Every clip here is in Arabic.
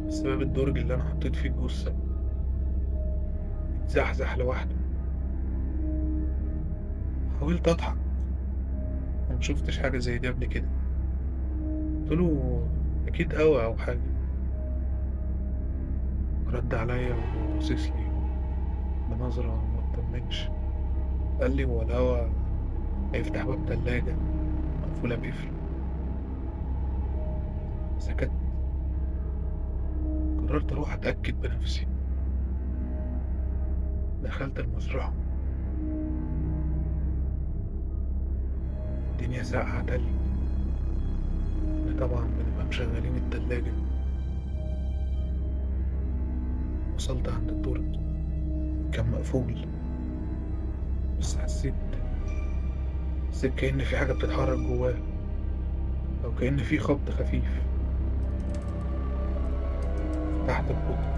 بس باب الدرج اللي أنا حطيت فيه الجثة اتزحزح لوحده. حاولت أضحك، أنا مشوفتش حاجة زي دي قبل كده. قلت له أكيد هوا أو حاجة. رد عليا وباصص لي بنظرة ما بتطمنش. قال لي هو الهوا هيفتح باب تلاجة مقفولة بقفل؟ سكت. قررت أروح أتأكد بنفسي. دخلت المزرعة. الدنيا ساقعة تلج. احنا طبعا بنبقى مشغلين التلاجة. وصلت عند الدرج، كان مقفول. بس حسيت كأن في حاجة بتتحرك جواه، أو كأن في خبط خفيف. فتحت ببطء.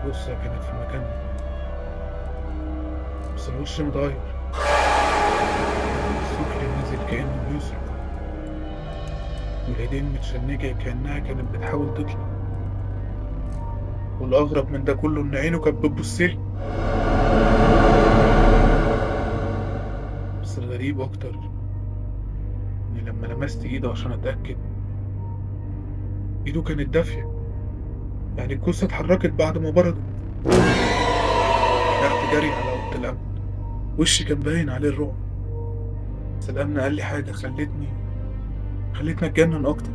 الجثة كانت في مكانها، بس الوش متغير. الصوت اللي نزل كأنه بيصرخ، والإيدين متشنجة كأنها كانت بتحاول تطلع. والأغرب من ده كله إن عينه كانت بتبصلي. بس الغريب أكتر إني لما لمست إيده عشان أتأكد، إيده كانت دافية. يعني الجثة اتحركت بعد ما بردت. رجعت جري على أوضة الأمن. وشي كان باين عليه الرعب. بس الأمن قال لي حاجة خلتني أتجنن أكتر.